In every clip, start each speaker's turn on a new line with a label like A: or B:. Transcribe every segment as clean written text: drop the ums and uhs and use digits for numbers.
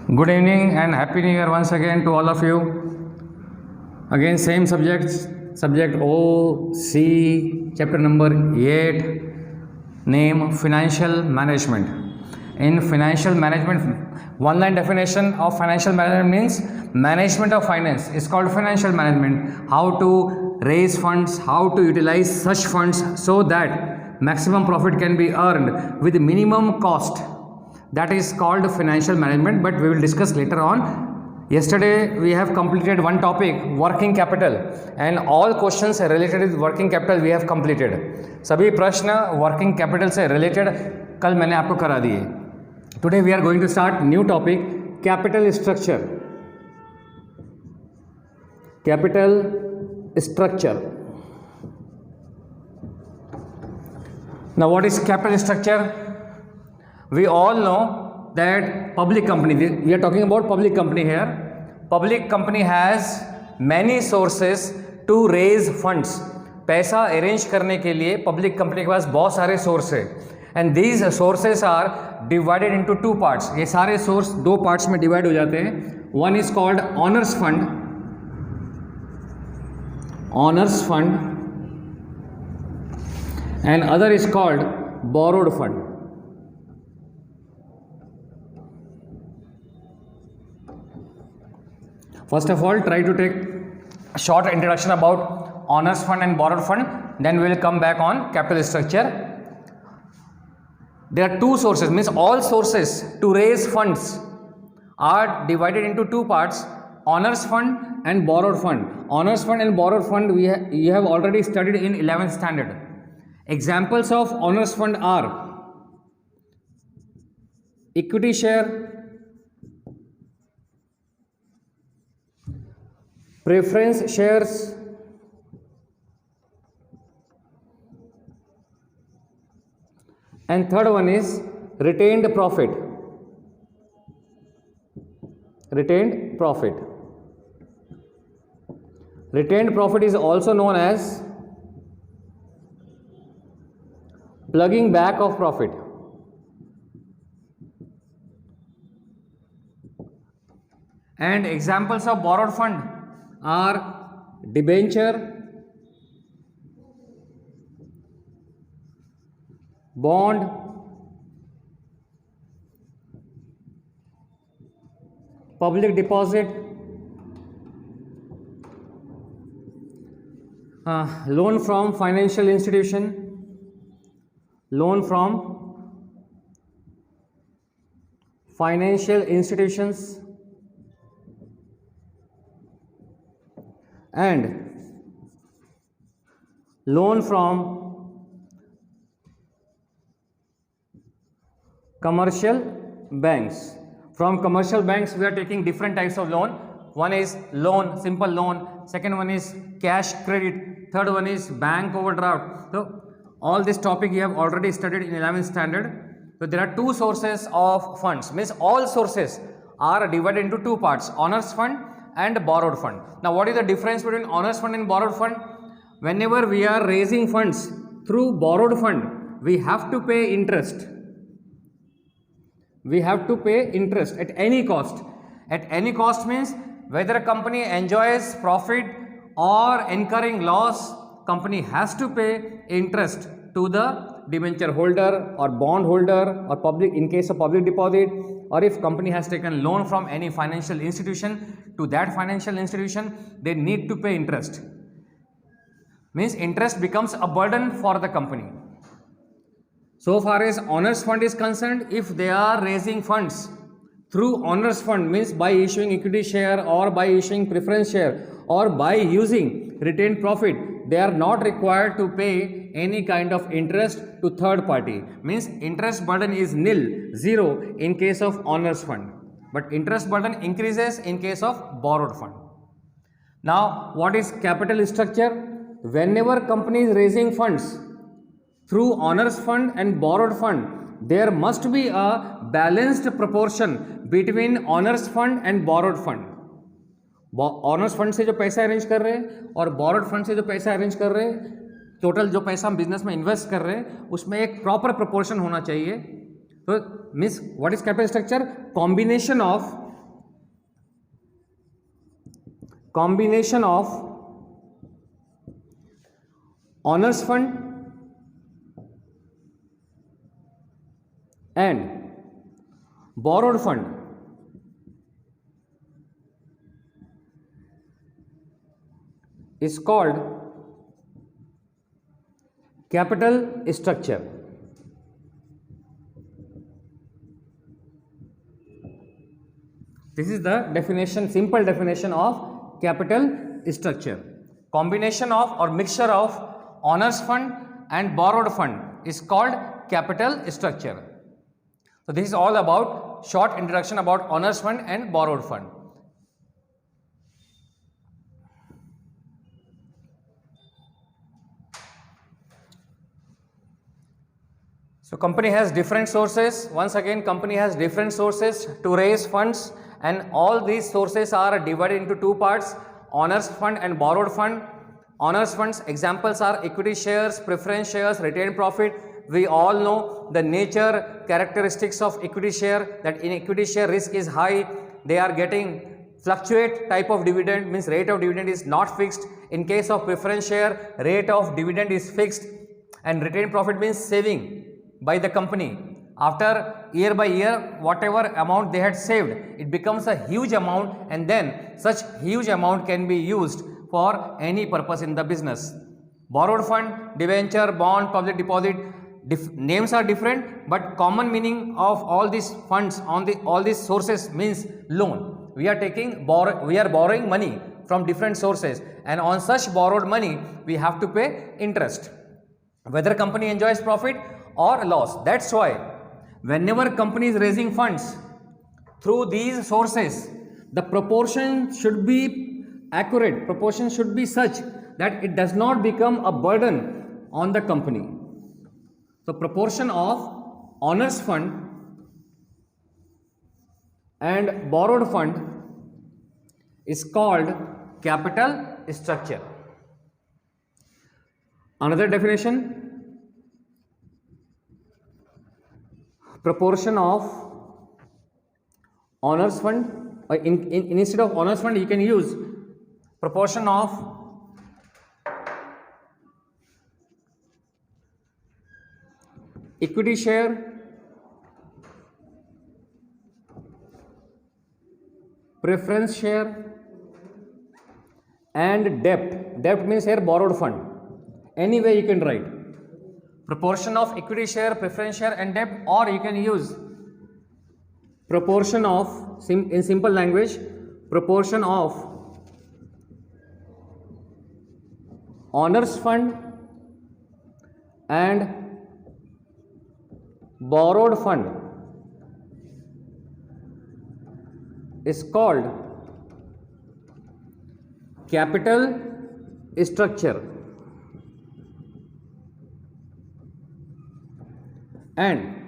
A: Good evening and happy new year once again to all of you. Again same subject O C chapter number 8, name financial management. In financial management, one line definition of financial management means management of finance is called financial management. How to raise funds, how to utilize such funds so that maximum profit can be earned with minimum cost. That is called financial management, but we will discuss later on. Yesterday we have completed one topic, working capital, and all questions related with working capital we have completed. सभी प्रश्न working capital से related कल मैंने आपको करा दिए. Today we are going to start new topic, capital structure. Capital structure. Now what is capital structure? We all know that public company, we are talking about public company here. Public company has many sources to raise funds. पैसा arrange करने के लिए public company के पास बहुत सारे source है, and these sources are divided into two parts. ये सारे सोर्स दो पार्ट्स में डिवाइड हो जाते हैं. One is called honours fund, and other is called borrowed fund. First of all, try to take a short introduction about honors fund and borrowed fund, then we will come back on capital structure. There are two sources, means all sources to raise funds are divided into two parts, honors fund and borrowed fund. Honors fund and borrowed fund you have already studied in 11th standard. Examples of honors fund are equity share, preference shares, and third one is retained profit. Retained profit is also known as plugging back of profit. And examples of borrowed fund are debenture, bond, public deposit, loan from financial institution, and loan from commercial banks. From commercial banks we are taking different types of loan. One is loan, simple loan, second one is cash credit, third one is bank overdraft. So all this topic you have already studied in 11th standard. So there are two sources of funds, means all sources are divided into two parts, honors fund and borrowed fund. Now what is the difference between honors fund and borrowed fund? Whenever we are raising funds through borrowed fund, we have to pay interest. At any cost. At any cost means whether a company enjoys profit or incurring loss, company has to pay interest to the debenture holder or bond holder or public, in case of public deposit, or if company has taken loan from any financial institution, to that financial institution they need to pay interest. Means interest becomes a burden for the company. So far as honors fund is concerned, if they are raising funds through honors fund, means by issuing equity share or by issuing preference share or by using retained profit, they are not required to pay any kind of interest to third party. Means interest burden is nil, zero in case of honors fund, but interest burden increases in case of borrowed fund. Now what is capital structure? Whenever company is raising funds through honors fund and borrowed fund, there must be a balanced proportion between honors fund and borrowed fund. Honours fund से जो पैसा arrange कर रहे हैं और borrowed fund से जो पैसा अरेंज कर रहे हैं, टोटल जो पैसा हम बिजनेस में इन्वेस्ट कर रहे हैं उसमें एक प्रॉपर प्रोपोर्शन होना चाहिए. तो means what is capital structure? Combination of combination of owners fund and borrowed fund is called capital structure. This is the definition, simple definition of capital structure. Combination of or mixture of owners fund and borrowed fund is called capital structure. So this is all about short introduction about owners fund and borrowed fund. So company has different sources. Once again, company has different sources to raise funds, and all these sources are divided into two parts: owners fund and borrowed fund. Owners funds examples are equity shares, preference shares, retained profit. We all know the nature characteristics of equity share, that in equity share risk is high. They are getting fluctuate type of dividend, means rate of dividend is not fixed. In case of preference share, rate of dividend is fixed, and retained profit means saving by the company. After year by year, whatever amount they had saved, it becomes a huge amount, and then such huge amount can be used for any purpose in the business. Borrowed fund, debenture, bond, public deposit, names are different, but common meaning of all these funds on all these sources means loan. We are borrowing money from different sources, and on such borrowed money we have to pay interest, whether company enjoys profit or loss. That's why whenever company is raising funds through these sources, the proportion should be accurate, proportion should be such that it does not become a burden on the company. So proportion of owners fund and borrowed fund is called capital structure. Another definition: proportion of owners fund, instead of owners fund you can use proportion of equity share, preference share and debt. Debt means here borrowed fund. Any way you can write proportion of equity share, preference share and debt, or you can use proportion of, in simple language, proportion of owners fund and borrowed fund is called capital structure. And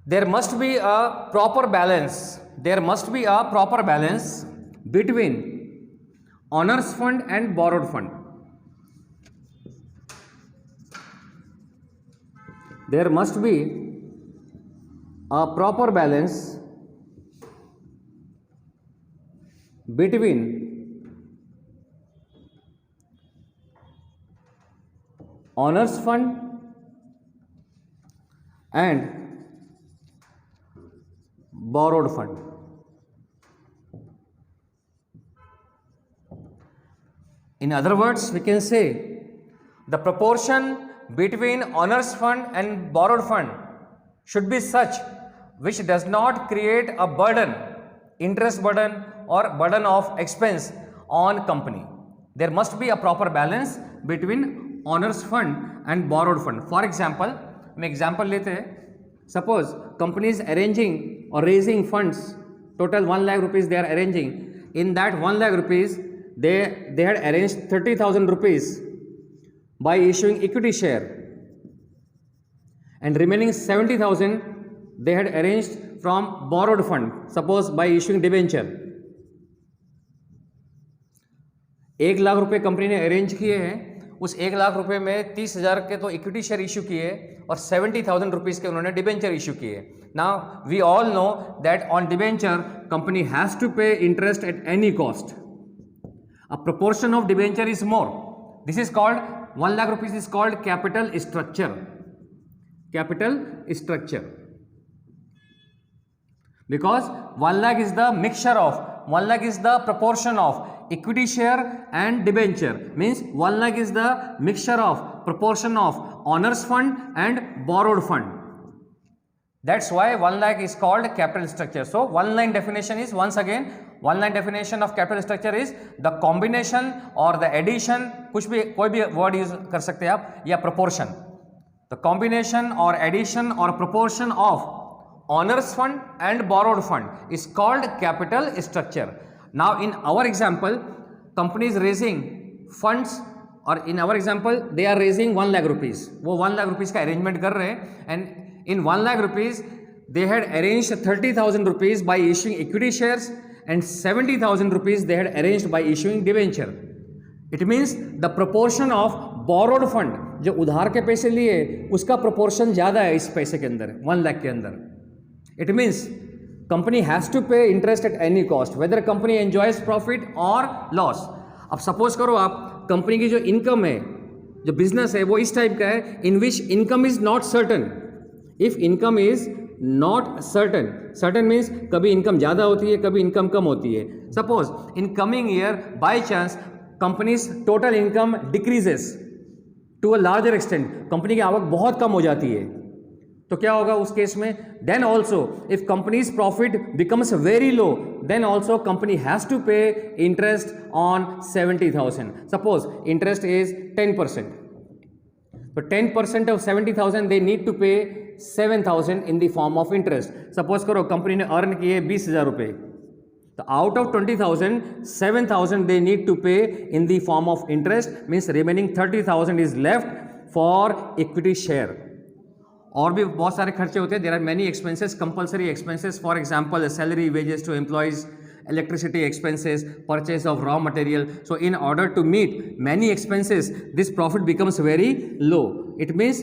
A: there must be a proper balance. There must be a proper balance between owners fund and borrowed fund. There must be a proper balance between owners fund and borrowed fund. In other words, we can say the proportion between owners fund and borrowed fund should be such which does not create a burden, interest burden or burden of expense on company. There must be a proper balance between owners fund and borrowed fund. For example, हम example लेते हैं. Suppose company is arranging और raising funds, total 1 lakh rupees they are arranging. In that 1 lakh rupees they had arranged 30,000 rupees by issuing equity share, and remaining 70,000 they had arranged from borrowed fund, suppose by issuing debenture. 1 lakh रुपए company ने arrange किए हैं. उस 1 लाख रुपए में 30,000 के तो equity share issue किए और 70,000 रुपीज़ के उन्होंने डिबेंचर इशू किए. Now we all know that on debenture company has to pay interest at any cost. A proportion of debenture is more. This is called 1 lakh rupees is called capital structure. Capital structure. Because 1 lakh is the mixture of 1 lakh is the proportion of equity share and debenture. Means 1 lakh is the mixture of proportion of owners fund and borrowed fund. That's why 1 lakh is called capital structure. So one line definition is, once again, one line definition of capital structure is the combination or the addition, कुछ भी कोई भी word use कर सकते हैं आप, या proportion. The combination or addition or proportion of owners fund and borrowed fund is called capital structure. Now in our example, company is raising funds, or in our example they are raising 1 lakh rupees. वो 1 lakh rupees का arrangement कर रहे हैं, and in 1 lakh rupees they had arranged 30,000 rupees by issuing equity shares and 70,000 rupees they had arranged by issuing debenture. It means the proportion of borrowed fund, जो उधार के पैसे लिए उसका proportion ज़्यादा है इस पैसे के अंदर, 1 lakh के अंदर. It means company has to pay interest at any cost, whether company enjoys profit or loss. अब suppose करो आप कंपनी की जो इनकम है, जो बिजनेस है, वो इस टाइप का है in which income is not certain. If income is not certain, certain means कभी इनकम ज़्यादा होती है, कभी इनकम कम होती है. Suppose in coming year by chance company's total income decreases to a larger extent, company की आवक बहुत कम हो जाती है, तो क्या होगा उस केस में? Then also if company's profit becomes very low, then also company has to pay interest on 70,000. Suppose interest is 10%. So 10% of 70,000 they need to pay 7,000 in the form of interest. Suppose करो company ने earn किए 20,000 रुपये, तो out of 20,000 7,000 they need to pay in the form of interest, means remaining 30,000 is left for equity share. और भी बहुत सारे खर्चे होते हैं. There are many expenses, compulsory expenses, for example salary, wages to employees, electricity expenses, purchase of raw material. So in order to meet many expenses, this profit becomes very low. It means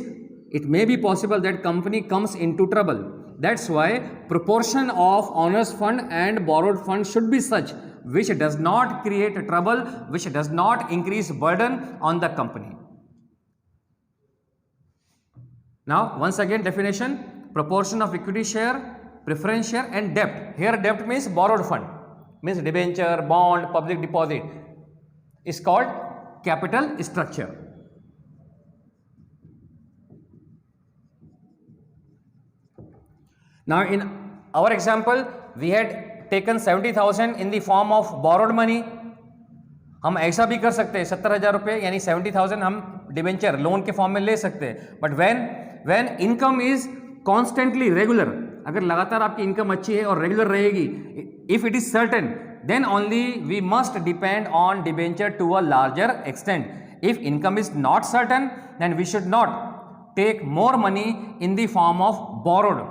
A: it may be possible that company comes into trouble. That's why proportion of owners fund and borrowed fund should be such which does not create trouble, which does not increase burden on the company. Now once again definition: proportion of equity share, preference share and debt. Here debt means borrowed fund, means debenture, bond, public deposit, is called capital structure. Now in our example we had taken 70,000 in the form of borrowed money. हम ऐसा भी कर सकते हैं 70,000 रुपये यानी 70,000 हम debenture loan के फॉर्म में ले सकते हैं. But when income is constantly regular, अगर लगातार आपकी इनकम अच्छी है और रेगुलर रहेगी, if it is certain, then only we must depend on debenture to a larger extent. If income is not certain, then we should not take more money in the form of borrowed.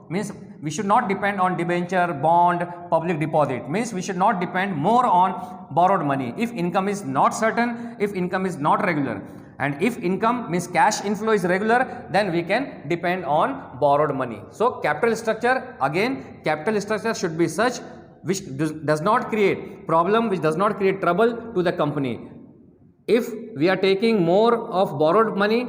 A: Means we should not depend on debenture, bond, public deposit. Means we should not depend more on borrowed money. If income is not certain, if income is not regular, and if income means cash inflow is regular, then we can depend on borrowed money. So capital structure, again capital structure should be such which does not create problem, which does not create trouble to the company. If we are taking more of borrowed money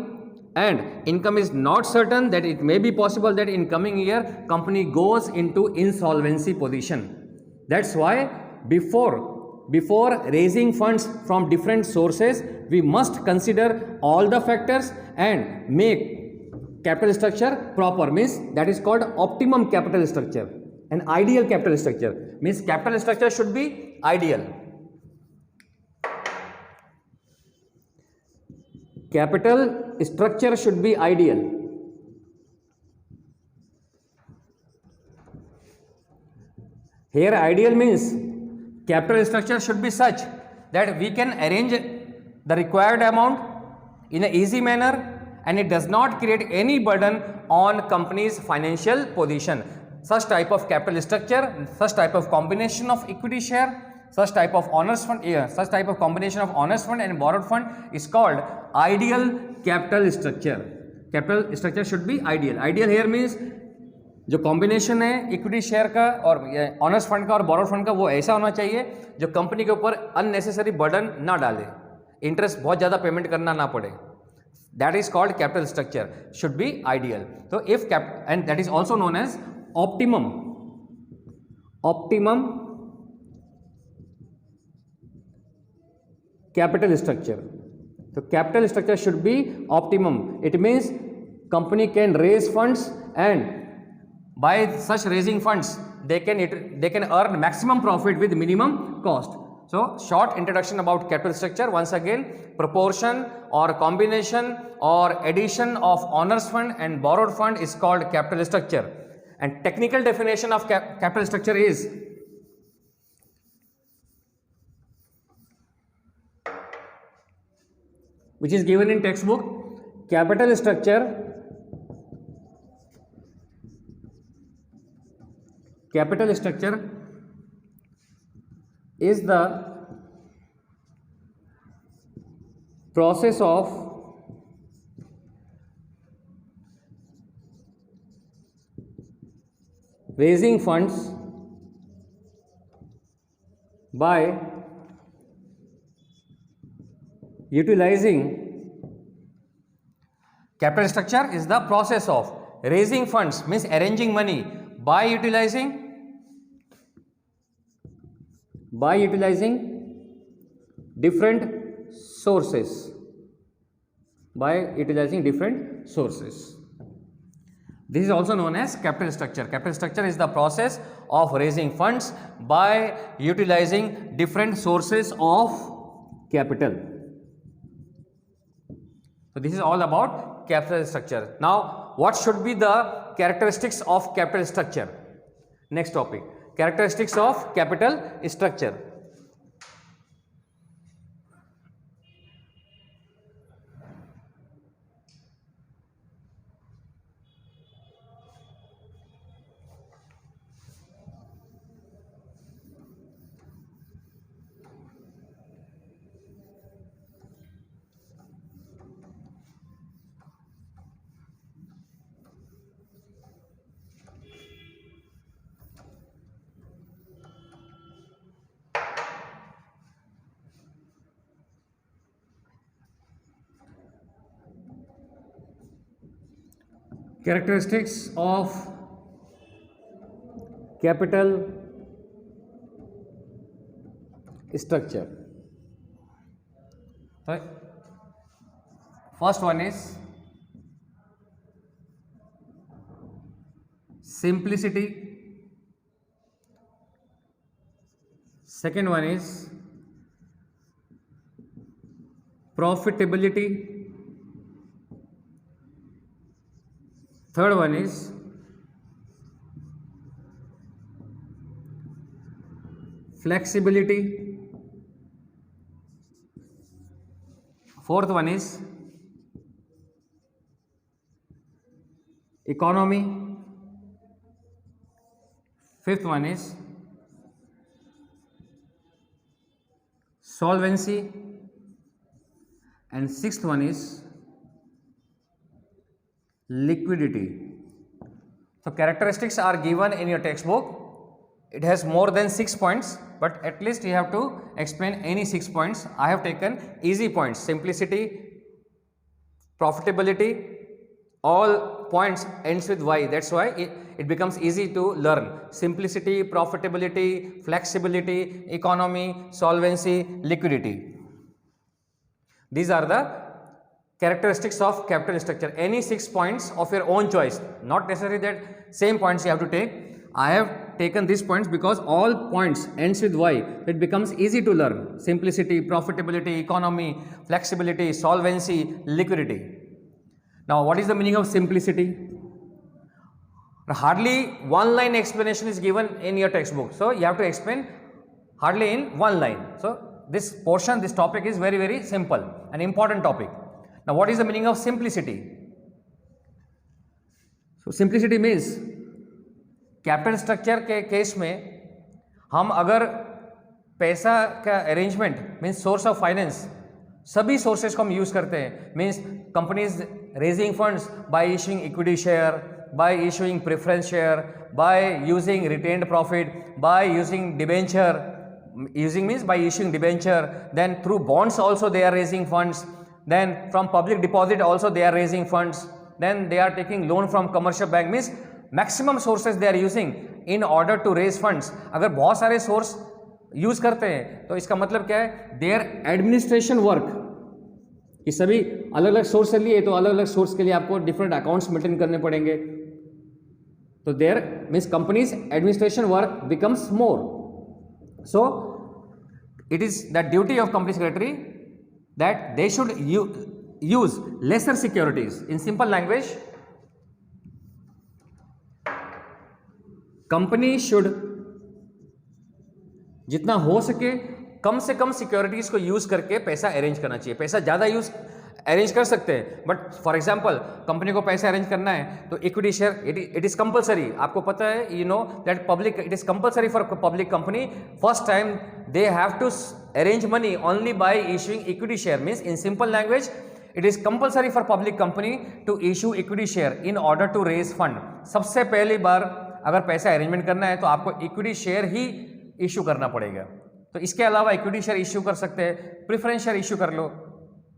A: and income is not certain, that it may be possible that in coming year company goes into insolvency position. That's why before raising funds from different sources, we must consider all the factors and make capital structure proper. Means that is called optimum capital structure. An ideal capital structure means capital structure should be ideal. Capital structure should be ideal. Here ideal means capital structure should be such that we can arrange the required amount in an easy manner and it does not create any burden on company's financial position. Such type of capital structure, such type of combination of equity share, such type of owners fund, such type of combination of owners fund and borrowed fund is called ideal capital structure. Capital structure should be ideal. Ideal here means जो combination है equity share का और honours fund का और borrowed fund का, वो ऐसा होना चाहिए जो कंपनी के ऊपर अननेसेसरी बर्डन ना डाले, इंटरेस्ट बहुत ज़्यादा पेमेंट करना ना पड़े. That is called capital structure, should be ideal. तो if and that is also known as optimum capital structure. So capital structure should be optimum. It means company can raise funds, and by such raising funds they can earn maximum profit with minimum cost. So short introduction about capital structure. Once again, proportion or combination or addition of owners fund and borrowed fund is called capital structure, and technical definition of capital structure is which is given in textbook. Capital structure is the process of raising funds by utilizing. Capital structure is the process of raising funds, means arranging money by utilizing different sources. This is also known as capital structure. Capital structure is the process of raising funds by utilizing different sources of capital. So this is all about capital structure. Now, what should be the characteristics of capital structure? Next topic, characteristics of capital structure. Characteristics of capital structure. So, first one is simplicity. Second one is profitability. Third one is flexibility. Fourth one is economy. Fifth one is solvency, and sixth one is liquidity. So characteristics are given in your textbook. It has more than 6 points, but at least you have to explain any 6 points. I have taken easy points: simplicity, profitability. All points ends with Y. That's why it becomes easy to learn. Simplicity, profitability, flexibility, economy, solvency, liquidity. These are the characteristics of capital structure. Any 6 points of your own choice, not necessarily that same points you have to take. I have taken these points because all points ends with Y. It becomes easy to learn: simplicity, profitability, economy, flexibility, solvency, liquidity. Now, what is the meaning of simplicity? Hardly one line explanation is given in your textbook, so you have to explain hardly in one line. So this portion, this topic is very, very simple, an important topic. Now, what is the meaning of simplicity? So simplicity means capital structure के case में हम अगर पैसा का arrangement means source of finance, सभी sources को हम use करते हैं. Means companies raising funds bye issuing equity share, by issuing preference share, by using retained profit, by using debenture. Using means by issuing debenture, then through bonds also they are raising funds, then from public deposit also they are raising funds, then they are taking loan from commercial bank, means maximum sources they are using in order to raise funds. अगर बहुत सारे source use करते हैं तो इसका मतलब क्या है, देयर एडमिनिस्ट्रेशन वर्क, कि सभी अलग अलग सोर्स से लिए तो अलग अलग सोर्स के लिए आपको डिफरेंट अकाउंट्स मेंटेन करने पड़ेंगे, तो there means companies administration work becomes more. So it is the duty of company secretary that they should use lesser securities. In simple language, company should जितना हो सके कम से कम सिक्योरिटीज को यूज करके पैसा अरेंज करना चाहिए. पैसा ज्यादा यूज अरेंज कर सकते हैं, बट फॉर एग्जांपल कंपनी को पैसा अरेंज करना है तो equity share it is compulsory. आपको पता है, you know that public, it is compulsory for public company. First time they have to arrange money only by issuing equity share. Means in simple language, it is compulsory for public company to issue equity share in order to raise fund. सबसे पहली बार अगर पैसा arrangement करना है तो आपको equity share ही issue करना पड़ेगा. तो इसके अलावा इक्विटी शेयर इशू कर सकते हैं, प्रेफरेंस शेयर इशू कर लो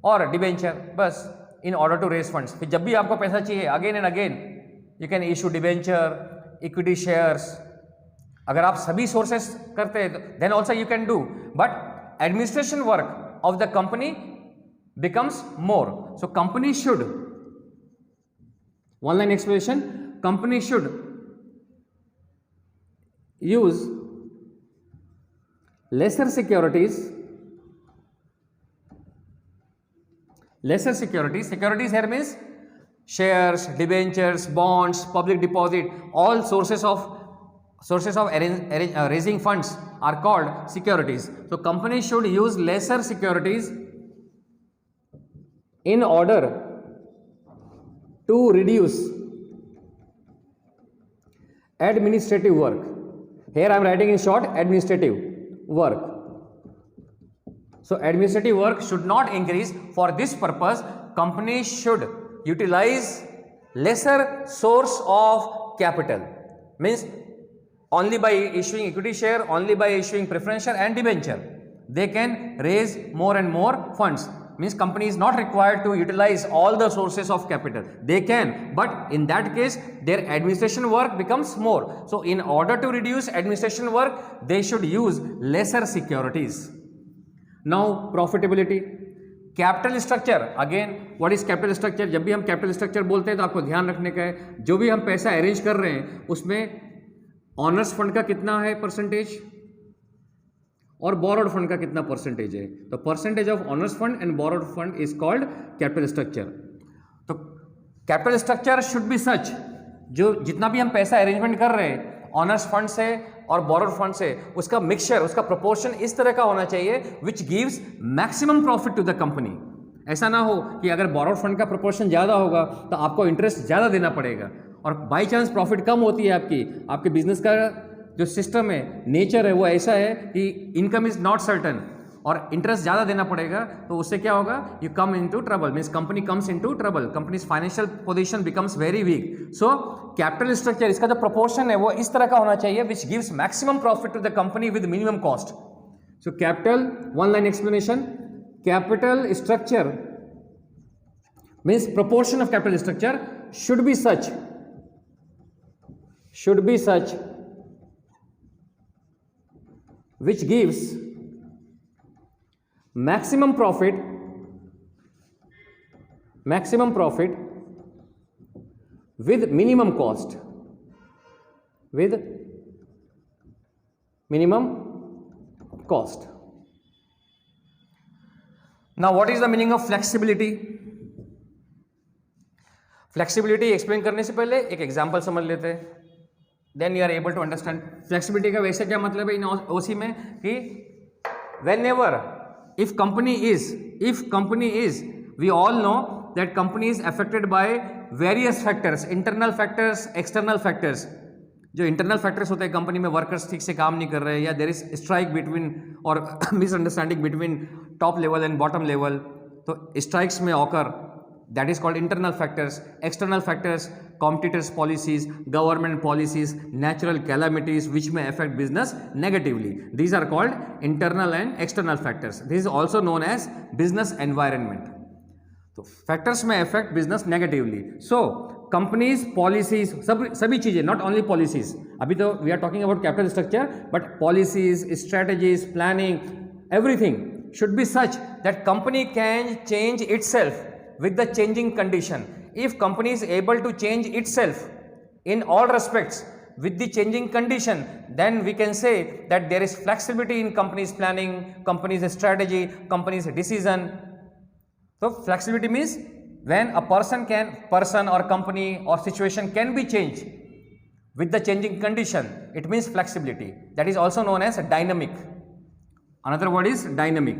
A: और डिबेंचर, बस in order to raise funds. फिर जब भी आपको पैसा चाहिए again and again you can issue debenture, equity shares. अगर आप सभी सोर्सेस करते हैं then also you can do, but administration work of the company becomes more. So company should, one line explanation, company should use lesser securities. Securities here means shares, debentures, bonds, public deposit, all sources of raising funds are called securities. So company should use lesser securities in order to reduce administrative work. Here I am writing in short administrative work. So administrative work should not increase. For this purpose, companies should utilize lesser source of capital. Means only by issuing equity share, only by issuing preference share and debenture, they can raise more and more funds. Means company is not required to utilize all the sources of capital. They can, but in that case their administration work becomes more. So in order to reduce administration work, they should use lesser securities. Now profitability, capital structure. Again what is capital structure? जब भी हम capital structure बोलते हैं तो आपको ध्यान रखने का है, जो भी हम पैसा अरेंज कर रहे हैं उसमें ऑनर्स फंड का कितना है परसेंटेज और बोरोड फंड का कितना परसेंटेज है. तो percentage of owners fund and borrowed fund is called capital structure. तो कैपिटल स्ट्रक्चर शुड बी सच, जो जितना भी हम पैसा अरेंजमेंट कर रहे हैं ऑनर्स फंड से और बोरोड फंड से, उसका मिक्सचर, उसका प्रोपोर्शन इस तरह का होना चाहिए which gives maximum profit to the company. ऐसा ना हो कि अगर बोरोड फंड का प्रोपोर्शन ज़्यादा होगा तो आपको इंटरेस्ट ज़्यादा देना पड़ेगा और बाई चांस प्रॉफिट कम होती है आपके बिजनेस का जो सिस्टम है, नेचर है, वो ऐसा है कि इनकम इज नॉट सर्टन और इंटरेस्ट ज़्यादा देना पड़ेगा. तो उससे क्या होगा, you come into trouble. Means company comes into trouble, companies financial position becomes very weak. So capital structure, इसका जो प्रोपोर्शन है वो इस तरह का होना चाहिए which gives maximum profit to the company with minimum cost. So capital, one line explanation, capital structure means proportion of capital structure should be such which gives maximum profit with minimum cost. Now what is the meaning of flexibility? Flexibility explain करने से पहले एक example समझ लेते हैं, then you are able to understand. Flexibility का वैसे क्या मतलब है इन ओसी में कि whenever if company is we all know that company is affected by various factors, internal factors, external factors. जो इंटरनल फैक्टर्स होते हैं, कंपनी में वर्कर्स ठीक से काम नहीं कर रहे या देयर इज स्ट्राइक बिटवीन और misunderstanding between top level and bottom level, तो स्ट्राइक्स में occur, that is called internal factors. External factors, competitors policies, government policies, natural calamities which may affect business negatively. These are called internal and external factors. This is also known as business environment. तो factors में affect business negatively. So companies policies सभी चीजें, not only policies, अभी तो we are talking about capital structure, but policies, strategies, planning, everything should be such that company can change itself with the changing condition. If company is able to change itself in all respects with the changing condition, then we can say that there is flexibility in company's planning, company's strategy, company's decision. So flexibility means when a person or company or situation can be changed with the changing condition, it means flexibility. That is also known as dynamic. Another word is dynamic.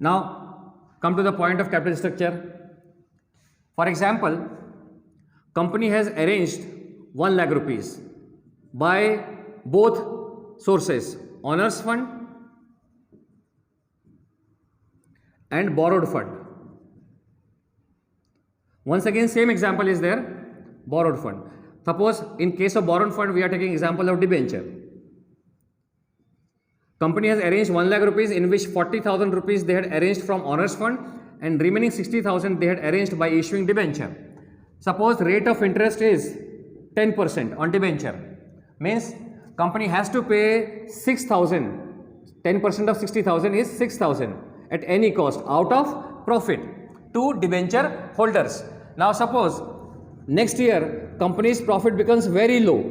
A: Now come to the point of capital structure. For example, company has arranged 1 lakh rupees by both sources, owners fund and borrowed fund. Once again same example is there, borrowed fund. Suppose in case of borrowed fund we are taking example of debenture. Company has arranged 1 lakh rupees in which 40,000 rupees they had arranged from owners fund and remaining 60,000 they had arranged by issuing debenture. Suppose rate of interest is 10% on debenture, means company has to pay 6,000, 10% of 60,000 is 6,000 at any cost out of profit to debenture holders. Now suppose next year company's profit becomes very low.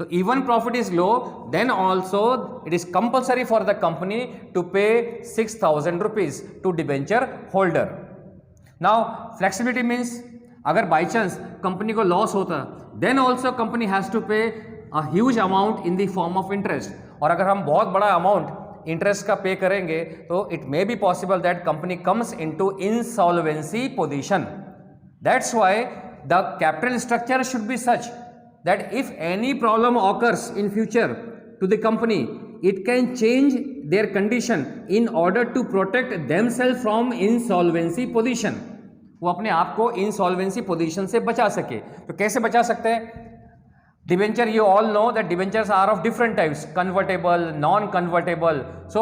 A: So even profit is low, then also it is compulsory for the company to pay 6,000 rupees to debenture holder. Now flexibility means अगर by chance company को loss होता, then also company has to pay a huge amount in the form of interest. और अगर हम बहुत बड़ा amount interest का pay करेंगे तो it may be possible that company comes into insolvency position. That's why the capital structure should be such that if any problem occurs in future to the company, it can change their condition in order to protect themselves from insolvency position. वो अपने आप को insolvency position से बचा सके. तो कैसे बचा सकते हैं? Debenture, you all know that debentures are of different types, convertible, non-convertible. So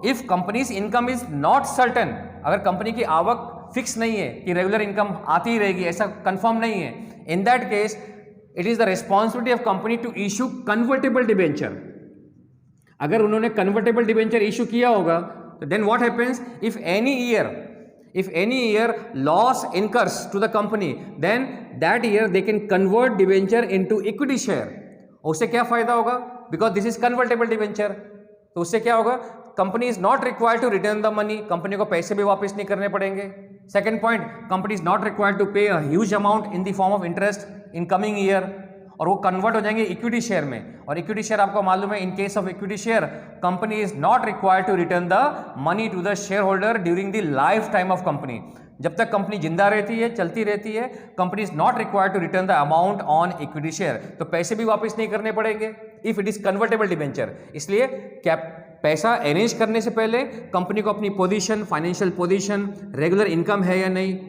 A: if company's income is not certain, अगर कंपनी की आवक फिक्स नहीं है कि रेगुलर इनकम आती ही रहेगी, ऐसा कंफर्म नहीं है, in that case it is the responsibility of company to issue convertible debenture. अगर उन्होंने convertible debenture issue किया होगा तो then what happens if any year loss incurs to the company, then that year they can convert debenture into equity share. उससे क्या फायदा होगा? Because this is convertible debenture. तो उससे क्या होगा? Company is not required to return the money. Company को पैसे भी वापस नहीं करने पड़ेंगे. Second point, company is not required to pay a huge amount in the form of interest in coming year. और वो कन्वर्ट हो जाएंगे इक्विटी शेयर में. और इक्विटी शेयर आपको मालूम है, in case of equity share company is not required to return the money to the share holder during the life time of company. जब तक कंपनी जिंदा रहती है, चलती रहती है, company is not required to return the amount on equity share. तो पैसे भी वापस नहीं करने पड़ेंगे if it is convertible debenture. इसलिए क्या पैसा अरेंज करने से पहले कंपनी को अपनी position, financial position, regular income है या नहीं,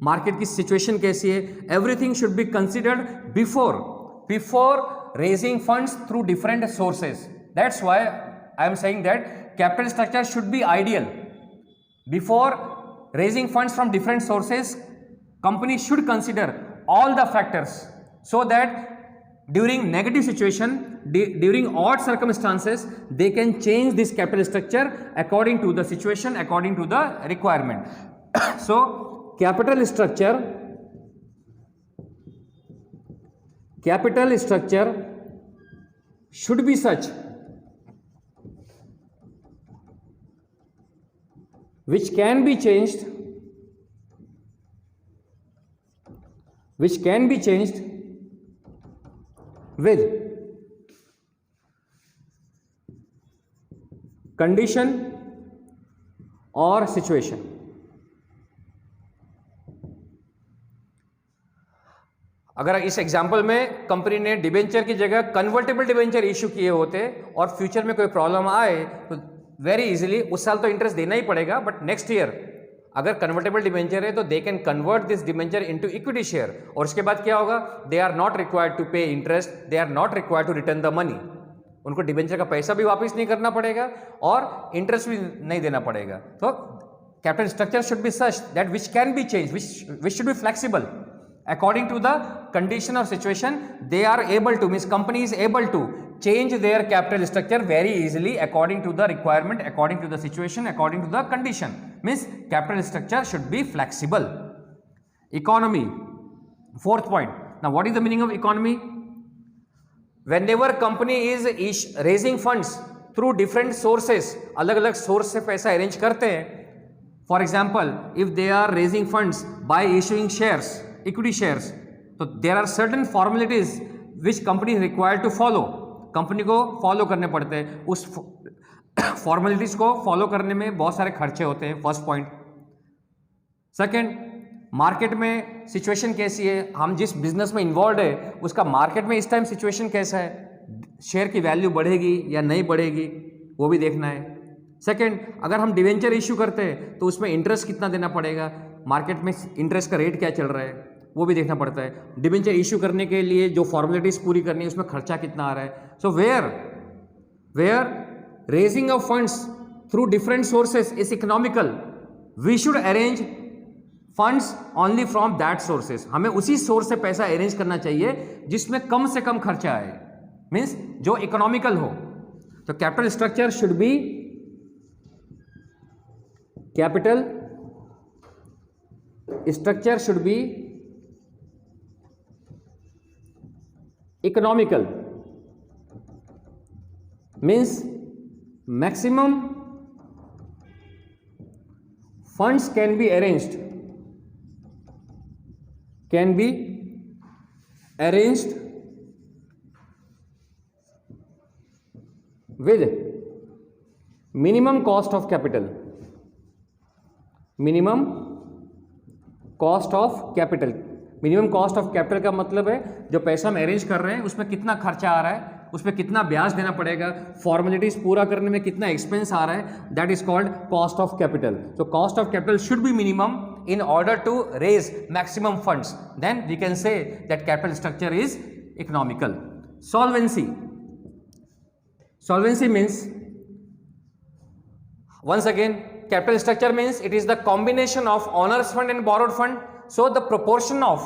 A: मार्केट की सिचुएशन कैसी है, everything should be considered before raising funds through different sources. That's why I am saying that capital structure should be ideal. Before raising funds from different sources, company should consider all the factors so that during negative situation, during odd circumstances, they can change this capital structure according to the situation, according to the requirement. So capital structure should be such which can be changed with condition or situation. अगर इस example में company ने debenture की जगह convertible debenture issue किए होते और future में कोई प्रॉब्लम आए तो वेरी इजीली उस साल तो इंटरेस्ट देना ही पड़ेगा, बट नेक्स्ट ईयर अगर कन्वर्टेबल डिबेंचर है तो they can convert this debenture into equity share, और उसके बाद क्या होगा, they are not required to pay interest, they are not required to return the money, उनको डिबेंचर का पैसा भी वापस नहीं करना पड़ेगा और इंटरेस्ट भी नहीं देना पड़ेगा। तो capital structure should be such that which can be change, which should be flexible according to the condition or situation. They are able to, means company is able to change their capital structure very easily according to the requirement, according to the situation, according to the condition. Means capital structure should be flexible. Economy, fourth point. Now what is the meaning of economy? Whenever company is raising funds through different sources, अलग अलग source से पैसा arrange करते हैं. For example, if they are raising funds by issuing shares, equity shares, तो there are certain formalities which company is required to follow. Company को follow करने पड़ते हैं, उस फॉर्मेलिटीज को फॉलो करने में बहुत सारे खर्चे होते हैं, फर्स्ट पॉइंट. सेकंड, मार्केट में सिचुएशन कैसी है, हम जिस बिजनेस में इन्वॉल्व है उसका मार्केट में इस टाइम सिचुएशन कैसा है, शेयर की वैल्यू बढ़ेगी या नहीं बढ़ेगी, वो भी देखना है. सेकंड, अगर हम डिवेंचर इश्यू करते हैं तो उसमें इंटरेस्ट कितना देना पड़ेगा, मार्केट में इंटरेस्ट का रेट क्या चल रहा है, वो भी देखना पड़ता है. डिवेंचर इश्यू करने के लिए जो फॉर्मेलिटीज पूरी करनी है उसमें खर्चा कितना आ रहा है. So where raising of funds through different sources is economical, we should arrange funds only from that sources. हमें उसी सोर्स से पैसा अरेंज करना चाहिए जिसमें कम से कम खर्चा आए, मीन्स जो इकोनॉमिकल हो. तो capital structure should B capital structure should be economical, means maximum funds can be arranged with minimum cost of capital. Minimum cost of capital, minimum cost of capital का मतलब है जो पैसा हम अरेंज कर रहे हैं उसमें कितना खर्चा आ रहा है, उसमें कितना ब्याज देना पड़ेगा, फॉर्मेलिटीज पूरा करने में कितना एक्सपेंस आ रहा है, that is called cost of capital. So cost of capital should be minimum in order to raise maximum funds, then we can say that capital structure is economical. Solvency means, once again, capital structure means it is the combination of owners fund and borrowed fund. So the proportion of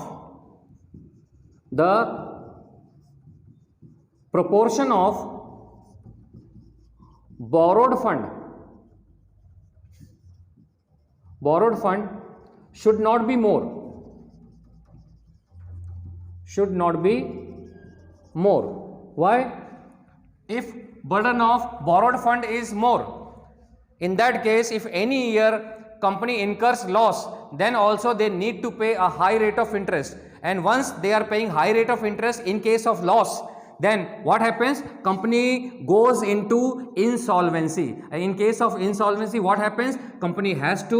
A: borrowed fund should not be more. Why? If burden of borrowed fund is more, in that case, if any year company incurs loss, then also they need to pay a high rate of interest, and once they are paying high rate of interest in case of loss, then what happens? Company goes into insolvency. In case of insolvency, what happens? Company has to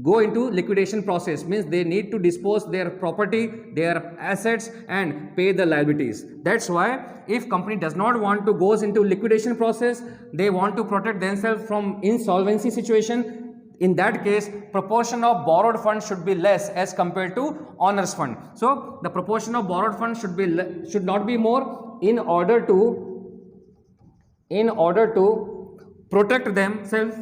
A: go into liquidation process, means they need to dispose their property, their assets, and pay the liabilities. That's why if company does not want to goes into liquidation process, they want to protect themselves from insolvency situation. In that case, proportion of borrowed fund should be less as compared to owners fund. So the proportion of borrowed fund should not be more in order to protect themselves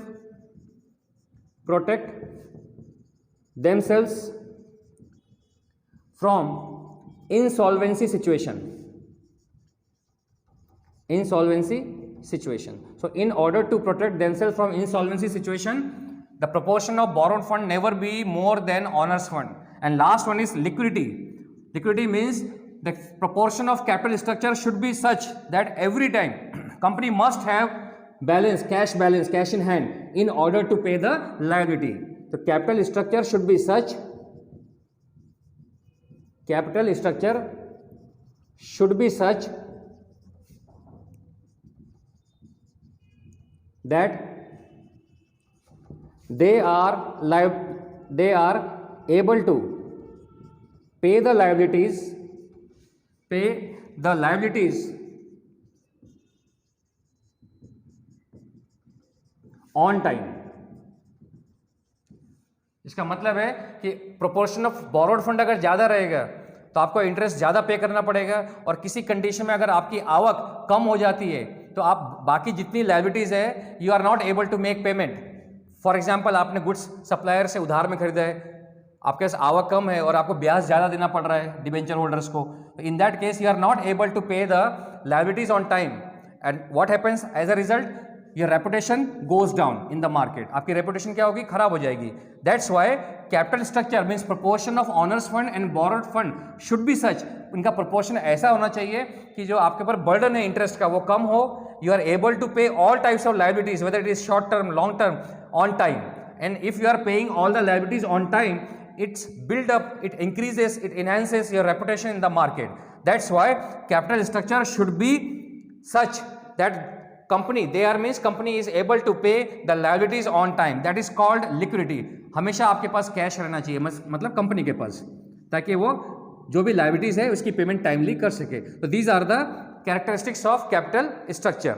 A: from insolvency situation. So in order to protect themselves from insolvency situation, the proportion of borrowed fund never be more than owners fund. And last one is liquidity. Liquidity means the proportion of capital structure should be such that every time company must have cash in hand in order to pay the liability. The capital structure should be such that they are able to pay the liabilities on time. इसका मतलब है कि proportion of borrowed fund अगर ज़्यादा रहेगा तो आपको interest ज़्यादा पे करना पड़ेगा, और किसी कंडीशन में अगर आपकी आवक कम हो जाती है तो आप बाकी जितनी लायबिलिटीज़ है you are not able to make payment. For example, आपने गुड्स सप्लायर से उधार में खरीदा है, आपके पास आवक कम है और आपको ब्याज ज़्यादा देना पड़ रहा है डिबेंचर होल्डर्स को, तो in that case you are not able to pay the liabilities on time, and what happens as a result, your reputation goes down in the market. आपकी रेपुटेशन क्या होगी, खराब हो जाएगी। That's why capital structure means proportion of owners fund and borrowed fund should be such, इनका proportion ऐसा होना चाहिए कि जो आपके ऊपर बर्डन है इंटरेस्ट का वो कम हो, you are able to pay all types of liabilities whether it is short term, long term, on time, and if you are paying all the liabilities on time, it's build up, it increases, it enhances your reputation in the market. That's why capital structure should be such that company there means company is able to pay the liabilities on time, that is called liquidity. हमेशा आपके पास cash रहना चाहिए, मतलब company के पास, ताकि वो जो भी लायबिलिटीज है उसकी पेमेंट टाइमली कर सके। तो these are the characteristics of capital structure.